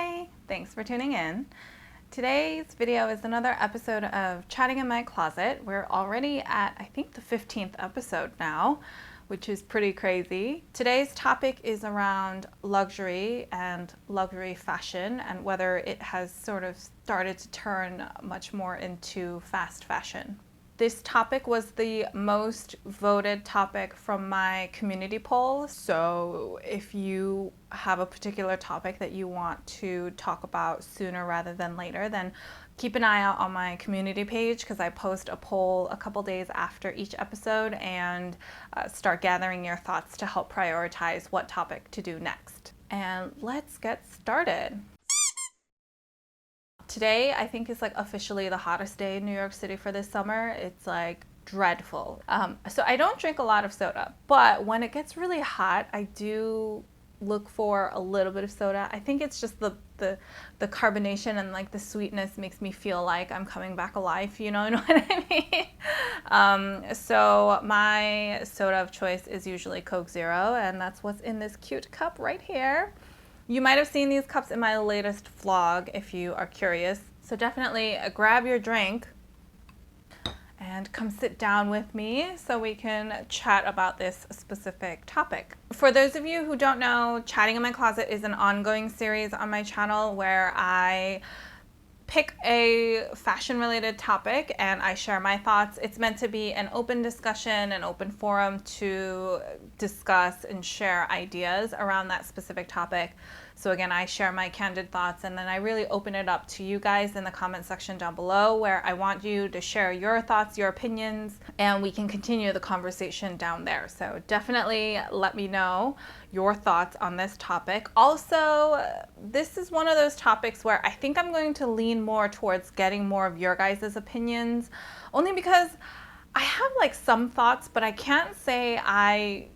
Hi, thanks for tuning in. Today's video is another episode of Chatting in My Closet. We're already at, I think, the 15th episode now, which is pretty crazy. Today's topic is around luxury and luxury fashion and whether it has sort of started to turn much more into fast fashion. This topic was the most voted topic from my community poll. So if you have a particular topic that you want to talk about sooner rather than later, then keep an eye out on my community page because I post a poll a couple days after each episode and start gathering your thoughts to help prioritize what topic to do next. And let's get started. Today, I think is like officially the hottest day in New York City for this summer. It's like dreadful. So I don't drink a lot of soda, but when it gets really hot, I do look for a little bit of soda. I think it's just the carbonation and like the sweetness makes me feel like I'm coming back alive, you know what I mean? So my soda of choice is usually Coke Zero, and that's what's in this cute cup right here. You might have seen these cups in my latest vlog if you are curious. So definitely grab your drink and come sit down with me so we can chat about this specific topic. For those of you who don't know, Chatting in My Closet is an ongoing series on my channel where I pick a fashion-related topic and I share my thoughts. It's meant to be an open discussion, an open forum to discuss and share ideas around that specific topic. So again, I share my candid thoughts and then I really open it up to you guys in the comment section down below where I want you to share your thoughts, your opinions, and we can continue the conversation down there. So definitely let me know your thoughts on this topic. Also, this is one of those topics where I think I'm going to lean more towards getting more of your guys' opinions, only because I have like some thoughts, but I can't say I,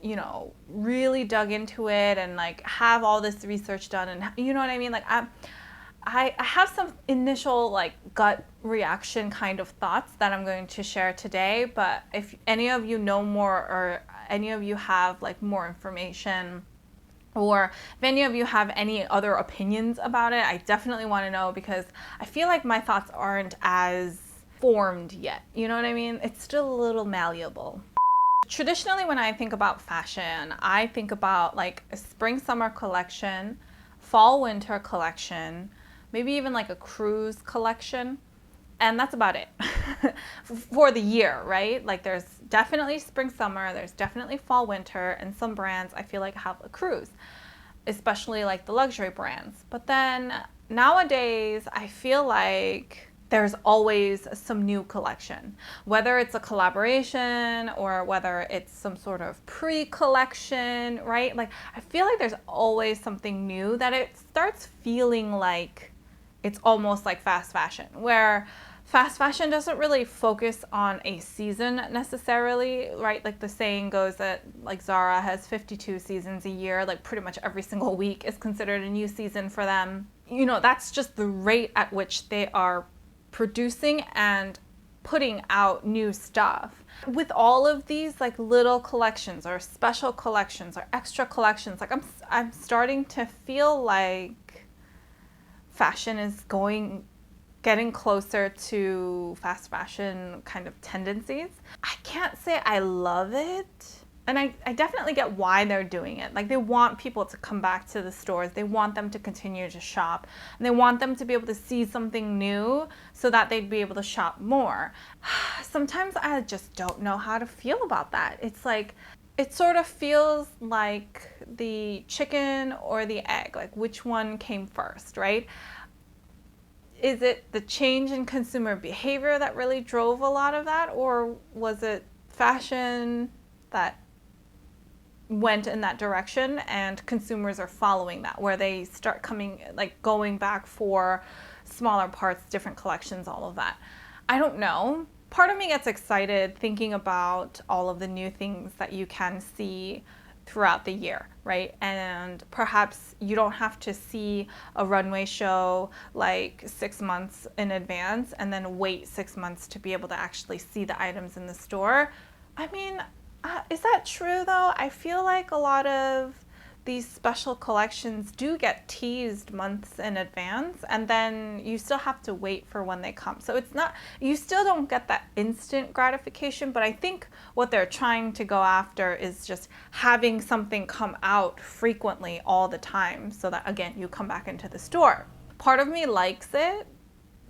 really dug into it and like have all this research done and you know what I mean? Like I have some initial like gut reaction kind of thoughts that I'm going to share today, but if any of you know more or any of you have like more information or if any of you have any other opinions about it, I definitely want to know because I feel like my thoughts aren't as formed yet. You know what I mean? It's still a little malleable. Traditionally, when I think about fashion, I think about like a spring summer collection, fall winter collection, maybe even like a cruise collection. And that's about it for the year, right? Like there's definitely spring summer, there's definitely fall winter, and some brands I feel like have a cruise, especially like the luxury brands. But then nowadays, I feel like there's always some new collection, whether it's a collaboration or whether it's some sort of pre-collection, right? Like I feel like there's always something new that it starts feeling like it's almost like fast fashion, where fast fashion doesn't really focus on a season necessarily, right? Like the saying goes that like Zara has 52 seasons a year, like pretty much every single week is considered a new season for them. That's just the rate at which they are producing and putting out new stuff. With all of these like little collections or special collections or extra collections, like I'm starting to feel like fashion is getting closer to fast fashion kind of tendencies. I can't say I love it. And I definitely get why they're doing it. Like they want people to come back to the stores. They want them to continue to shop. And they want them to be able to see something new so that they'd be able to shop more. Sometimes I just don't know how to feel about that. It's like, it sort of feels like the chicken or the egg, like which one came first, right? Is it the change in consumer behavior that really drove a lot of that? Or was it fashion that went in that direction and consumers are following that, where they start going back for smaller parts, different collections, all of that? I don't know. Part of me gets excited thinking about all of the new things that you can see throughout the year, right? And perhaps you don't have to see a runway show like 6 months in advance and then wait 6 months to be able to actually see the items in the store. I mean, is that true though? I feel like a lot of these special collections do get teased months in advance, and then you still have to wait for when they come. So it's not, you still don't get that instant gratification, but I think what they're trying to go after is just having something come out frequently all the time so that, again, you come back into the store. Part of me likes it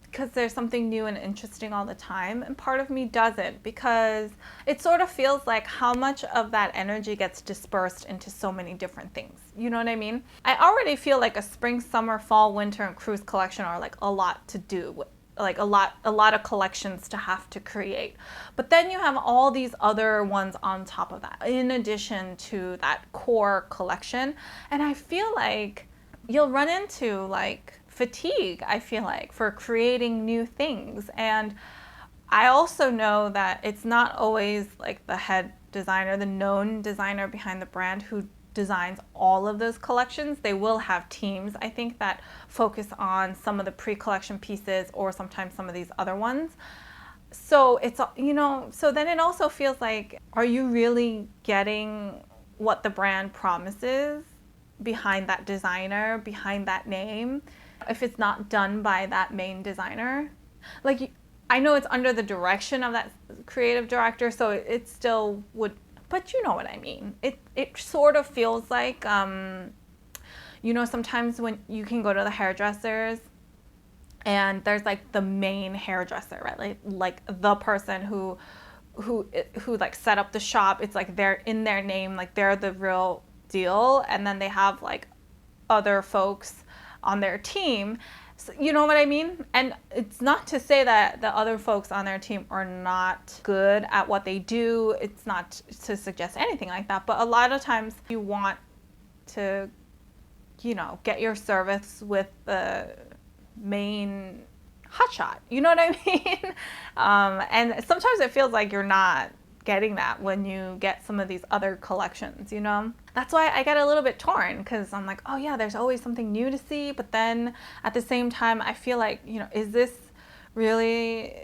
because there's something new and interesting all the time, and part of me doesn't, because it sort of feels like how much of that energy gets dispersed into so many different things. You know what I mean? I already feel like a spring, summer, fall, winter, and cruise collection are like a lot to do, like a lot of collections to have to create. But then you have all these other ones on top of that, in addition to that core collection. And I feel like you'll run into like fatigue, I feel like, for creating new things. And I also know that it's not always like the head designer, the known designer behind the brand, who designs all of those collections. They will have teams, I think, that focus on some of the pre-collection pieces or sometimes some of these other ones. So it's, you know, so then it also feels like, are you really getting what the brand promises behind that designer, behind that name, if it's not done by that main designer? Like, I know it's under the direction of that creative director, so it still would, but you know what I mean. It sort of feels like, you know, sometimes when you can go to the hairdressers and there's like the main hairdresser, right? Like the person who like set up the shop. It's like they're in their name, like they're the real deal, and then they have like other folks on their team. So, you know what I mean? And it's not to say that the other folks on their team are not good at what they do. It's not to suggest anything like that. But a lot of times you want to, you know, get your service with the main hotshot. You know what I mean? And sometimes it feels like you're not getting that when you get some of these other collections, you know? That's why I get a little bit torn, because I'm like, oh yeah, there's always something new to see, but then at the same time, I feel like, you know, is this really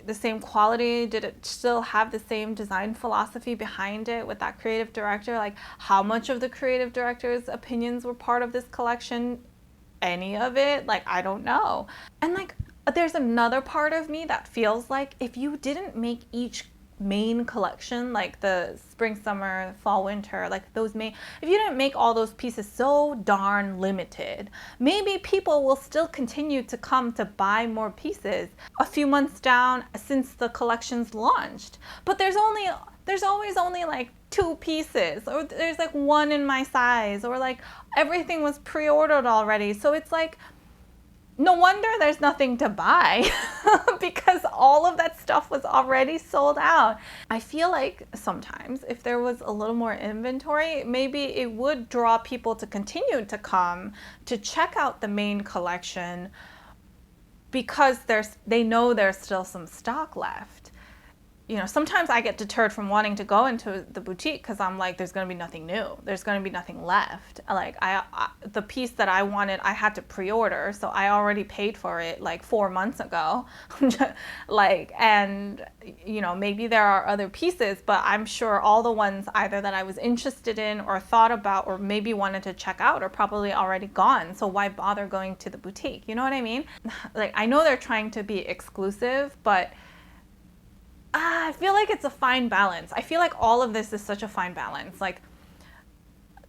the same quality? Did it still have the same design philosophy behind it with that creative director? Like, how much of the creative director's opinions were part of this collection? Any of it? Like, I don't know. And like, there's another part of me that feels like if you didn't make each main collection, like the spring, summer, fall, winter, like those main, if you didn't make all those pieces so darn limited, maybe people will still continue to come to buy more pieces a few months down since the collection's launched. But there's always only like 2 pieces, or there's like 1 in my size, or like everything was pre-ordered already. So it's like, no wonder there's nothing to buy because all of that stuff was already sold out. I feel like sometimes if there was a little more inventory, maybe it would draw people to continue to come to check out the main collection, because they know there's still some stock left. You know, sometimes I get deterred from wanting to go into the boutique because I'm like, there's going to be nothing new. There's going to be nothing left. Like, the piece that I wanted, I had to pre-order, so I already paid for it like 4 months ago. Like, and you know, maybe there are other pieces, but I'm sure all the ones either that I was interested in or thought about or maybe wanted to check out are probably already gone. So why bother going to the boutique? You know what I mean? Like, I know they're trying to be exclusive, but I feel like it's a fine balance. I feel like all of this is such a fine balance. Like,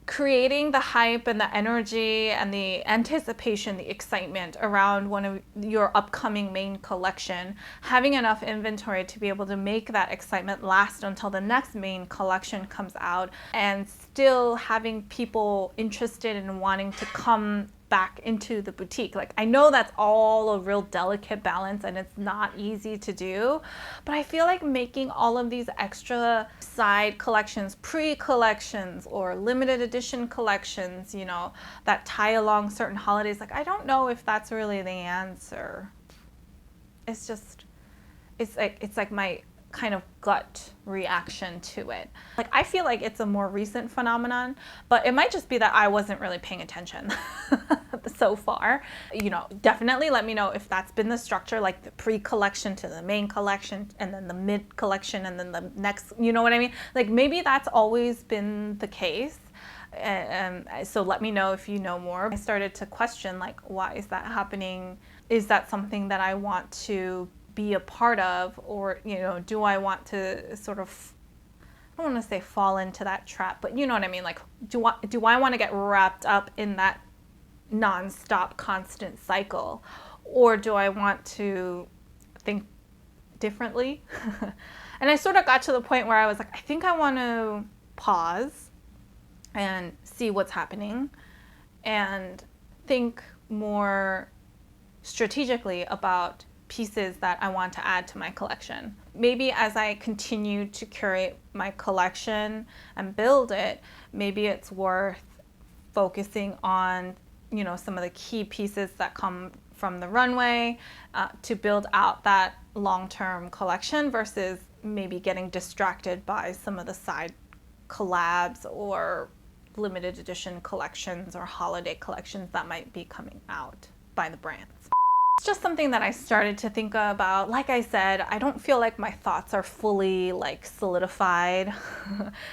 creating the hype and the energy and the anticipation, the excitement around one of your upcoming main collection, having enough inventory to be able to make that excitement last until the next main collection comes out, and still having people interested in wanting to come back into the boutique. Like, I know that's all a real delicate balance and it's not easy to do, but I feel like making all of these extra side collections, pre-collections or limited edition collections, you know, that tie along certain holidays, like, I don't know if that's really the answer. It's just, it's like my kind of gut reaction to it. Like, I feel like it's a more recent phenomenon, but it might just be that I wasn't really paying attention so far. You know, definitely let me know if that's been the structure, like the pre-collection to the main collection and then the mid-collection and then the next, you know what I mean? Like, maybe that's always been the case. So let me know if you know more. I started to question, like, why is that happening? Is that something that I want to be a part of? Or, do I want to sort of, I don't want to say fall into that trap, but you know what I mean? Like, do I want to get wrapped up in that nonstop, constant cycle? Or do I want to think differently? And I sort of got to the point where I was like, I think I want to pause and see what's happening and think more strategically about pieces that I want to add to my collection. Maybe as I continue to curate my collection and build it, maybe it's worth focusing on, some of the key pieces that come from the runway to build out that long-term collection versus maybe getting distracted by some of the side collabs or limited edition collections or holiday collections that might be coming out by the brands. It's just something that I started to think about. Like I said, I don't feel like my thoughts are fully solidified.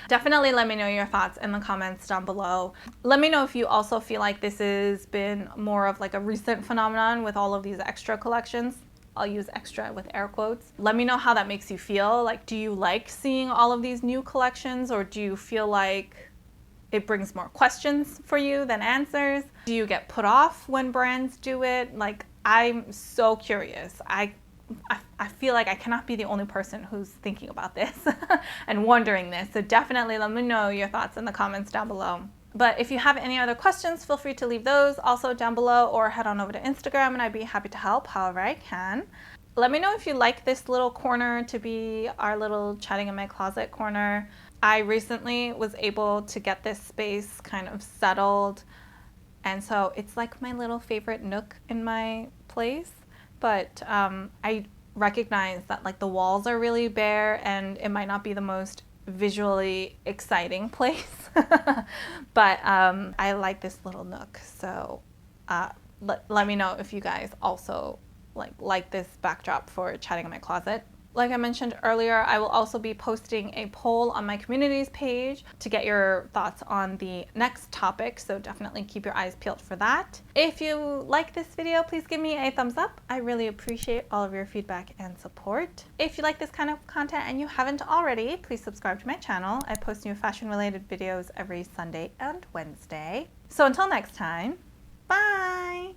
Definitely let me know your thoughts in the comments down below. Let me know if you also feel like this has been more of a recent phenomenon with all of these extra collections. I'll use extra with air quotes. Let me know how that makes you feel. Do you like seeing all of these new collections, or do you feel like it brings more questions for you than answers? Do you get put off when brands do it? I'm so curious. I feel like I cannot be the only person who's thinking about this and wondering this. So definitely let me know your thoughts in the comments down below. But if you have any other questions, feel free to leave those also down below, or head on over to Instagram and I'd be happy to help however I can. Let me know if you like this little corner to be our little chatting in my closet corner. I recently was able to get this space kind of settled, and so it's like my little favorite nook in my place. But I recognize that the walls are really bare and it might not be the most visually exciting place. But I like this little nook. So let me know if you guys also like this backdrop for chatting in my closet. Like I mentioned earlier, I will also be posting a poll on my communities page to get your thoughts on the next topic, so definitely keep your eyes peeled for that. If you like this video, please give me a thumbs up. I really appreciate all of your feedback and support. If you like this kind of content and you haven't already, please subscribe to my channel. I post new fashion-related videos every Sunday and Wednesday. So until next time, bye!